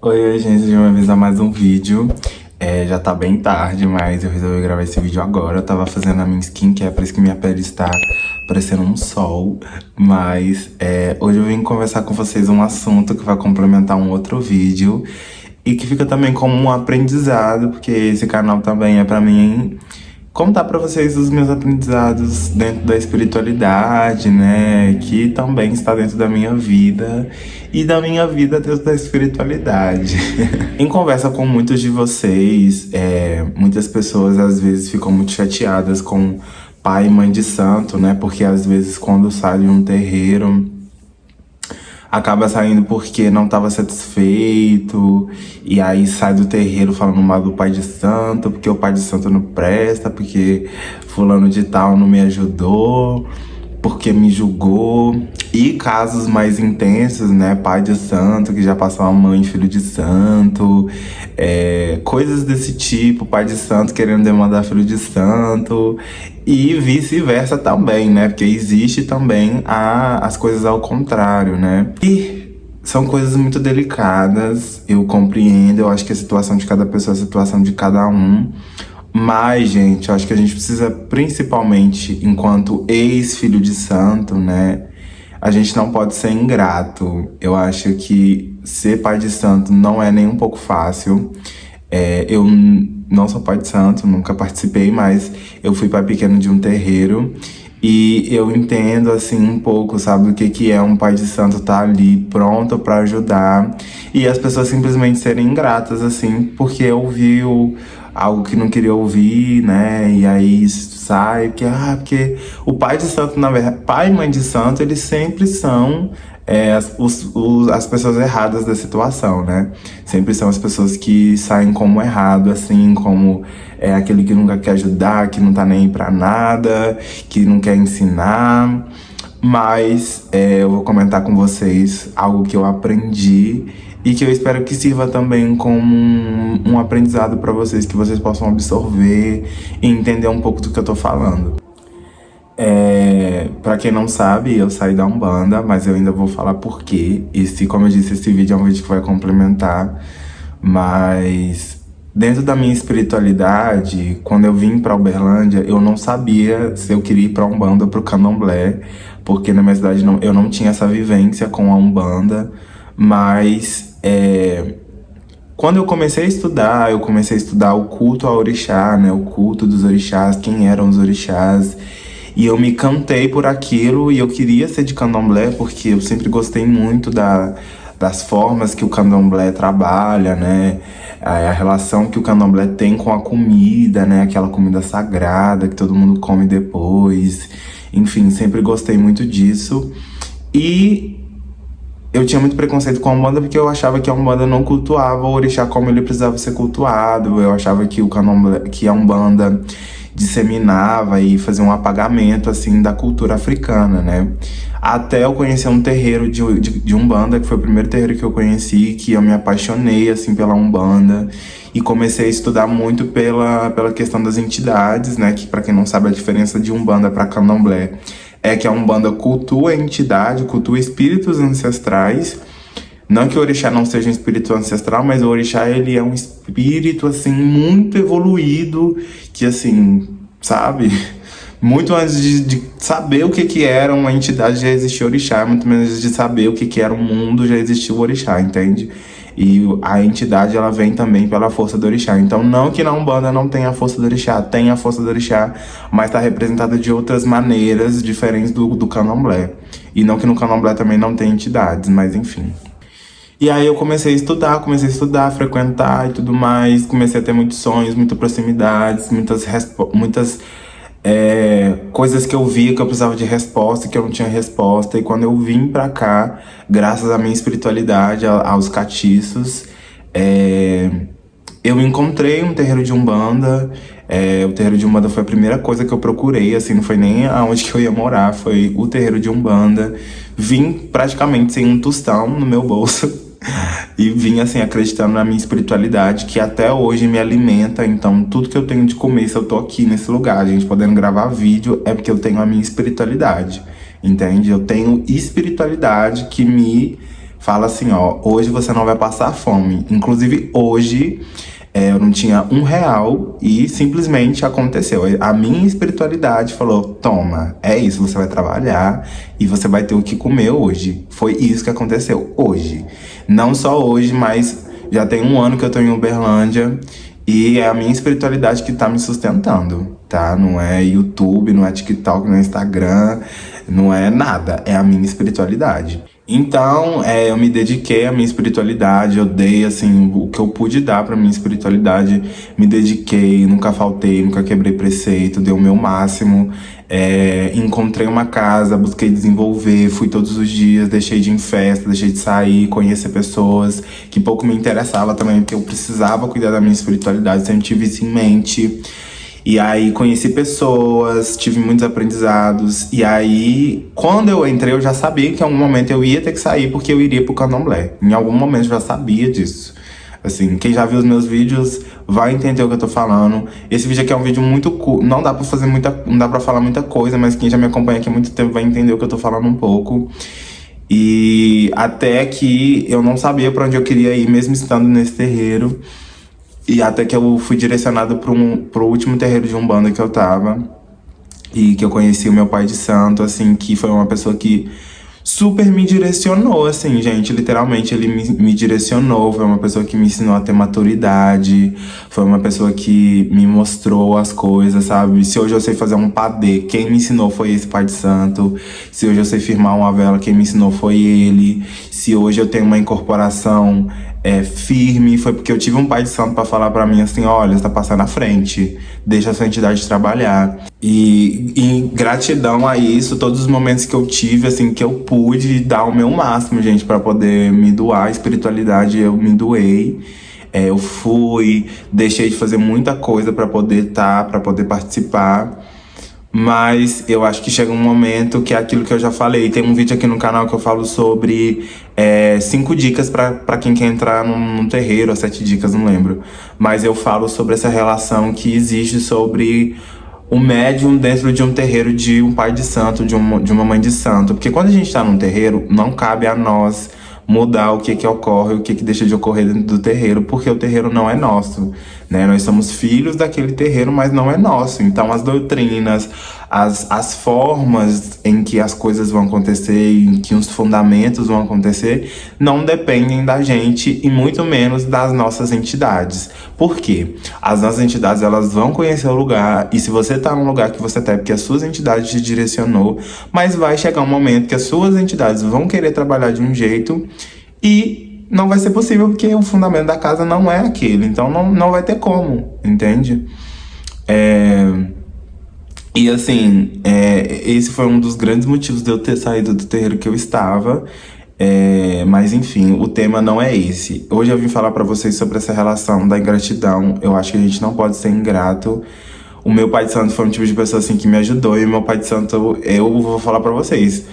Oi, gente, de uma vez a mais um vídeo. Já tá bem tarde, mas eu resolvi gravar esse vídeo agora. Eu tava fazendo a minha skincare, por isso que minha pele está parecendo um sol. Mas hoje eu vim conversar com vocês um assunto que vai complementar um outro vídeo. E que fica também como um aprendizado, porque esse canal também é pra mim contar pra vocês os meus aprendizados dentro da espiritualidade, né? Que também está dentro da minha vida e da minha vida dentro da espiritualidade. Em conversa com muitos de vocês, muitas pessoas às vezes ficam muito chateadas com pai e mãe de santo, né? Porque às vezes quando sai de um terreiro acaba saindo porque não estava satisfeito, e aí sai do terreiro falando mal do pai de santo, porque o pai de santo não presta, porque fulano de tal não me ajudou, porque me julgou. E casos mais intensos, né, pai de santo que já passou a mãe filho de santo, coisas desse tipo, pai de santo querendo demandar filho de santo, e vice-versa também, né, porque existe também as coisas ao contrário, né. E são coisas muito delicadas, eu compreendo, eu acho que a situação de cada pessoa é a situação de cada um. Mas, gente, eu acho que a gente precisa, principalmente enquanto ex-filho de santo, né? A gente não pode ser ingrato. Eu acho que ser pai de santo não é nem um pouco fácil. Eu não sou pai de santo, nunca participei, mas eu fui pai pequeno de um terreiro. E eu entendo, assim, um pouco, sabe, o que é um pai de santo tá ali pronto pra ajudar. E as pessoas simplesmente serem ingratas, assim, porque ouviu algo que não queria ouvir, né? E aí sai, porque o pai de santo, na verdade, pai e mãe de santo, eles sempre são as pessoas erradas da situação, né? Sempre são as pessoas que saem como errado, assim, como aquele que nunca quer ajudar, que não tá nem aí pra nada, que não quer ensinar. Mas eu vou comentar com vocês algo que eu aprendi e que eu espero que sirva também como um aprendizado para vocês, que vocês possam absorver e entender um pouco do que eu tô falando. Pra quem não sabe, eu saí da Umbanda, mas eu ainda vou falar por quê. Como eu disse, esse vídeo é um vídeo que vai complementar. Mas dentro da minha espiritualidade, quando eu vim pra Uberlândia, eu não sabia se eu queria ir pra Umbanda ou pro Candomblé, porque na minha cidade eu não tinha essa vivência com a Umbanda. Mas quando eu comecei a estudar o culto ao orixá, né? O culto dos orixás, quem eram os orixás. E eu me encantei por aquilo e eu queria ser de candomblé porque eu sempre gostei muito das formas que o candomblé trabalha, né? A relação que o candomblé tem com a comida, né? Aquela comida sagrada que todo mundo come depois. Enfim, sempre gostei muito disso. E eu tinha muito preconceito com a Umbanda porque eu achava que a Umbanda não cultuava o orixá como ele precisava ser cultuado. Eu achava que que a Umbanda disseminava e fazia um apagamento, assim, da cultura africana, né? Até eu conhecer um terreiro de Umbanda, que foi o primeiro terreiro que eu conheci, que eu me apaixonei, assim, pela Umbanda. E comecei a estudar muito pela questão das entidades, né? Que, pra quem não sabe, a diferença de Umbanda pra Candomblé é que a Umbanda cultua a entidade, cultua espíritos ancestrais. Não que o orixá não seja um espírito ancestral, mas o orixá, ele é um espírito, assim, muito evoluído, que, assim, sabe? Muito antes de saber o que era uma entidade, já existia o orixá. Muito menos de saber o que era o mundo, já existia o orixá, entende? E a entidade, ela vem também pela força do orixá. Então, não que na Umbanda não tenha a força do orixá, tem a força do orixá, mas está representada de outras maneiras, diferentes do candomblé. E não que no candomblé também não tem entidades, mas enfim. E aí eu comecei a estudar, frequentar e tudo mais. Comecei a ter muitos sonhos, muitas proximidades, muitas coisas que eu via que eu precisava de resposta, que eu não tinha resposta. E quando eu vim pra cá, graças à minha espiritualidade, aos catiços, eu encontrei um terreiro de Umbanda. O terreiro de Umbanda foi a primeira coisa que eu procurei, assim, não foi nem aonde que eu ia morar, foi o terreiro de Umbanda. Vim praticamente sem um tostão no meu bolso. E vim, assim, acreditando na minha espiritualidade, que até hoje me alimenta. Então, tudo que eu tenho de comer, se eu tô aqui nesse lugar, gente, podendo gravar vídeo, é porque eu tenho a minha espiritualidade, entende? Eu tenho espiritualidade que me fala assim, ó, hoje você não vai passar fome. Inclusive, hoje eu não tinha R$ 1 e simplesmente aconteceu. A minha espiritualidade falou, toma, é isso, você vai trabalhar e você vai ter o que comer hoje. Foi isso que aconteceu hoje. Não só hoje, mas já tem 1 ano que eu tô em Uberlândia e é a minha espiritualidade que tá me sustentando, tá? Não é YouTube, não é TikTok, não é Instagram, não é nada. É a minha espiritualidade. Então, eu me dediquei à minha espiritualidade, eu dei, assim, o que eu pude dar pra minha espiritualidade, me dediquei, nunca faltei, nunca quebrei preceito, dei o meu máximo, encontrei uma casa, busquei desenvolver, fui todos os dias, deixei de ir em festa, deixei de sair, conhecer pessoas, que pouco me interessava também, porque eu precisava cuidar da minha espiritualidade, sempre tive isso em mente. E aí conheci pessoas, tive muitos aprendizados. E aí, quando eu entrei, eu já sabia que em algum momento eu ia ter que sair porque eu iria pro candomblé. Em algum momento eu já sabia disso. Assim, quem já viu os meus vídeos vai entender o que eu tô falando. Esse vídeo aqui é um vídeo muito curto, não dá pra fazer não dá pra falar muita coisa, mas quem já me acompanha aqui há muito tempo vai entender o que eu tô falando um pouco. E até que eu não sabia pra onde eu queria ir, mesmo estando nesse terreiro. E até que eu fui direcionado pro último terreiro de Umbanda que eu tava. E que eu conheci o meu pai de santo, assim, que foi uma pessoa que super me direcionou, assim, gente. Literalmente, ele me direcionou. Foi uma pessoa que me ensinou a ter maturidade. Foi uma pessoa que me mostrou as coisas, sabe? Se hoje eu sei fazer um padê, quem me ensinou foi esse pai de santo. Se hoje eu sei firmar uma vela, quem me ensinou foi ele. Se hoje eu tenho uma incorporação firme, foi porque eu tive um pai de santo pra falar pra mim assim, olha, você tá passando à frente, deixa a sua entidade trabalhar. E em gratidão a isso, todos os momentos que eu tive, assim, que eu pude dar o meu máximo, gente, pra poder me doar a espiritualidade, eu me doei. Eu fui, deixei de fazer muita coisa pra poder pra poder participar. Mas eu acho que chega um momento que é aquilo que eu já falei. Tem um vídeo aqui no canal que eu falo sobre 5 dicas pra quem quer entrar num terreiro, ou 7 dicas, não lembro. Mas eu falo sobre essa relação que existe sobre o médium dentro de um terreiro de um pai de santo, de uma mãe de santo. Porque quando a gente tá num terreiro, não cabe a nós mudar o que ocorre, o que deixa de ocorrer dentro do terreiro, porque o terreiro não é nosso, né? Nós somos filhos daquele terreiro, mas não é nosso. Então as doutrinas, as formas em que as coisas vão acontecer, em que os fundamentos vão acontecer, não dependem da gente e muito menos das nossas entidades. Por quê? As nossas entidades, elas vão conhecer o lugar, e se você tá num lugar que você tá, é porque as suas entidades te direcionou, mas vai chegar um momento que as suas entidades vão querer trabalhar de um jeito e não vai ser possível porque o fundamento da casa não é aquele. Então não vai ter como, entende? E assim, esse foi um dos grandes motivos de eu ter saído do terreiro que eu estava. Mas enfim, o tema não é esse. Hoje eu vim falar pra vocês sobre essa relação da ingratidão. Eu acho que a gente não pode ser ingrato. O meu pai de santo foi um tipo de pessoa assim que me ajudou. E o meu pai de santo, eu vou falar pra vocês,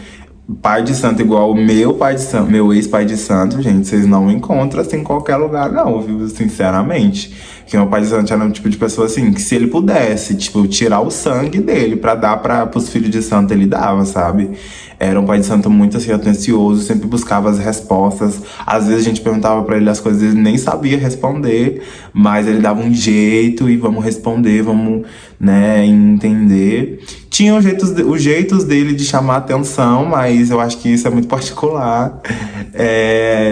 pai de santo igual o meu pai de santo, meu ex-pai de santo, gente, vocês não encontram assim em qualquer lugar não, viu? Sinceramente. Porque meu pai de santo era um tipo de pessoa assim, que se ele pudesse, tipo, tirar o sangue dele pra dar pros filhos de santo, ele dava, sabe? Era um pai de santo muito assim, atencioso, sempre buscava as respostas. Às vezes a gente perguntava pra ele as coisas, ele nem sabia responder, mas ele dava um jeito e vamos responder, vamos, né, entender. Tinha os jeitos dele de chamar atenção, mas eu acho que isso é muito particular.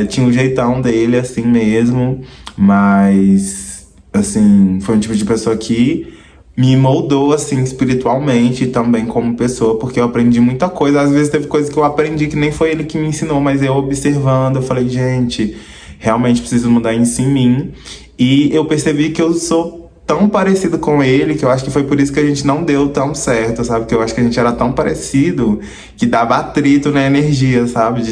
Tinha um jeitão dele assim mesmo, mas, assim, foi um tipo de pessoa que me moldou, assim, espiritualmente e também como pessoa, porque eu aprendi muita coisa. Às vezes teve coisas que eu aprendi que nem foi ele que me ensinou, mas eu observando, eu falei, gente, realmente preciso mudar isso em mim. E eu percebi que eu sou tão parecido com ele, que eu acho que foi por isso que a gente não deu tão certo, sabe? Que eu acho que a gente era tão parecido que dava atrito na energia, sabe?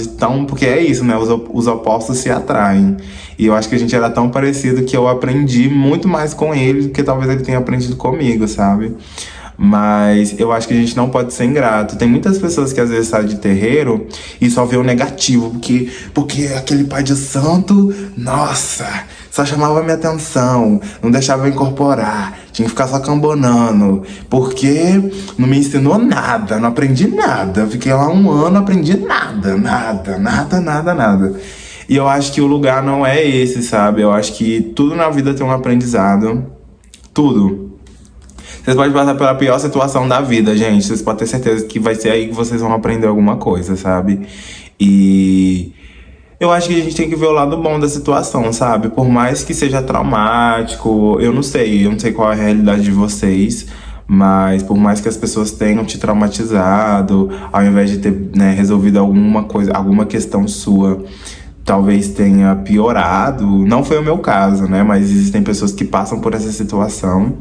Porque é isso, né? Os opostos se atraem. E eu acho que a gente era tão parecido que eu aprendi muito mais com ele do que talvez ele tenha aprendido comigo, sabe? Mas eu acho que a gente não pode ser ingrato. Tem muitas pessoas que às vezes saem de terreiro e só vê o negativo. Porque aquele pai de santo, nossa, só chamava minha atenção, não deixava eu incorporar, tinha que ficar só cambonando. Porque não me ensinou nada, não aprendi nada. Fiquei lá um ano, não aprendi nada. E eu acho que o lugar não é esse, sabe? Eu acho que tudo na vida tem um aprendizado. Tudo. Vocês podem passar pela pior situação da vida, gente. Vocês podem ter certeza que vai ser aí que vocês vão aprender alguma coisa, sabe? E eu acho que a gente tem que ver o lado bom da situação, sabe? Por mais que seja traumático, eu não sei qual é a realidade de vocês, mas por mais que as pessoas tenham te traumatizado, ao invés de ter, né, resolvido alguma coisa, alguma questão sua, talvez tenha piorado. Não foi o meu caso, né? Mas existem pessoas que passam por essa situação.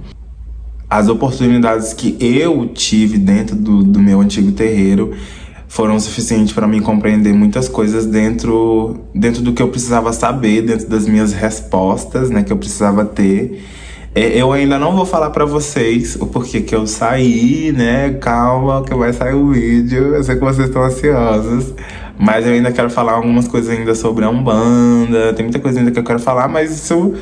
As oportunidades que eu tive dentro do meu antigo terreiro foram suficientes para mim compreender muitas coisas dentro do que eu precisava saber, dentro das minhas respostas, né, que eu precisava ter. Eu ainda não vou falar para vocês o porquê que eu saí, né? Calma, que vai sair o vídeo. Eu sei que vocês estão ansiosos, mas eu ainda quero falar algumas coisas ainda sobre a Umbanda. Tem muita coisa ainda que eu quero falar, mas isso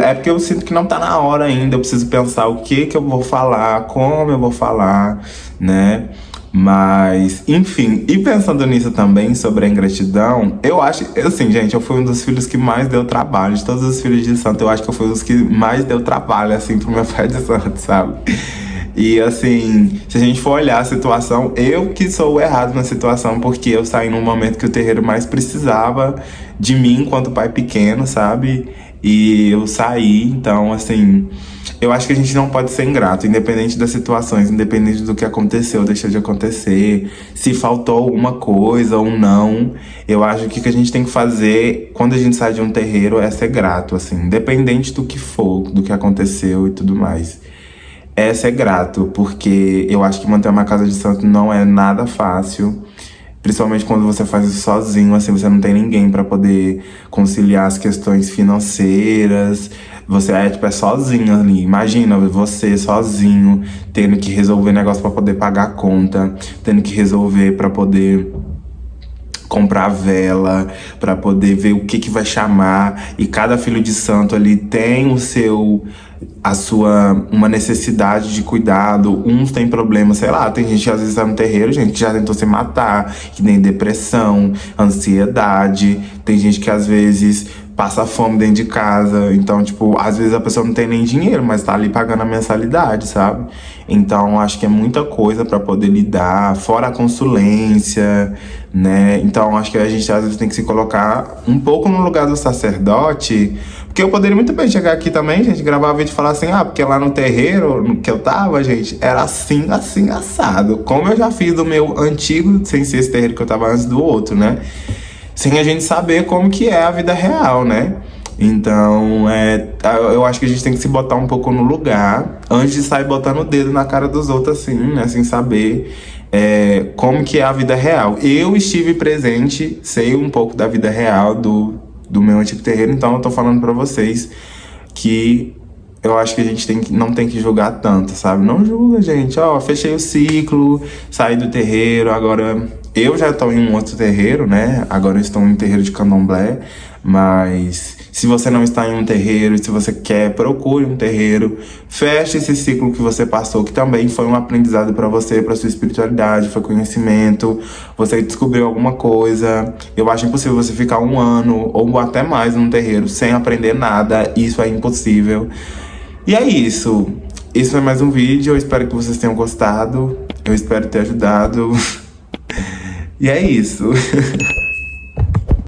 é porque eu sinto que não tá na hora ainda. Eu preciso pensar o que eu vou falar, como eu vou falar, né? Mas, enfim, e pensando nisso também, sobre a ingratidão, eu acho, assim, gente, eu fui um dos filhos que mais deu trabalho. De todos os filhos de santo, eu acho que eu fui um dos que mais deu trabalho, assim, pro meu pai de santo, sabe? E, assim, se a gente for olhar a situação, eu que sou o errado na situação, porque eu saí num momento que o terreiro mais precisava de mim, enquanto pai pequeno, sabe? E eu saí, então, assim, eu acho que a gente não pode ser ingrato, independente das situações, independente do que aconteceu, deixou de acontecer, se faltou alguma coisa ou não. Eu acho que o que a gente tem que fazer quando a gente sai de um terreiro é ser grato, assim, independente do que for, do que aconteceu e tudo mais. É ser grato, porque eu acho que manter uma casa de santo não é nada fácil. Principalmente quando você faz isso sozinho, assim, você não tem ninguém pra poder conciliar as questões financeiras. Você é sozinho ali. Imagina você sozinho, tendo que resolver negócio pra poder pagar a conta, tendo que resolver pra poder comprar vela, pra poder ver o que vai chamar. E cada filho de santo ali tem uma necessidade de cuidado. Uns têm problema, sei lá, tem gente que às vezes tá no terreiro, gente que já tentou se matar, que tem depressão, ansiedade, tem gente que às vezes passa fome dentro de casa. Então, tipo, às vezes a pessoa não tem nem dinheiro, mas tá ali pagando a mensalidade, sabe? Então, acho que é muita coisa pra poder lidar, fora a consulência, né? Então, acho que a gente às vezes tem que se colocar um pouco no lugar do sacerdote, porque eu poderia muito bem chegar aqui também, gente, gravar vídeo e falar assim, porque lá no terreiro no que eu tava, gente, era assim, assado. Como eu já fiz do meu antigo, sem ser esse terreiro que eu tava antes do outro, né? Sem a gente saber como que é a vida real, né? Então, eu acho que a gente tem que se botar um pouco no lugar, antes de sair botando o dedo na cara dos outros, assim, né? Sem saber como que é a vida real. Eu estive presente, sei um pouco da vida real do meu antigo terreiro, então eu tô falando pra vocês que eu acho que a gente não tem que julgar tanto, sabe? Não julga, gente. Fechei o ciclo, saí do terreiro, agora eu já tô em um outro terreiro, né? Agora eu estou em um terreiro de candomblé, mas se você não está em um terreiro, se você quer, procure um terreiro, feche esse ciclo que você passou, que também foi um aprendizado para você, para sua espiritualidade, foi conhecimento, você descobriu alguma coisa. Eu acho impossível você ficar um ano ou até mais num terreiro sem aprender nada, isso é impossível. E é isso. Esse foi mais um vídeo, eu espero que vocês tenham gostado, eu espero ter ajudado. E é isso.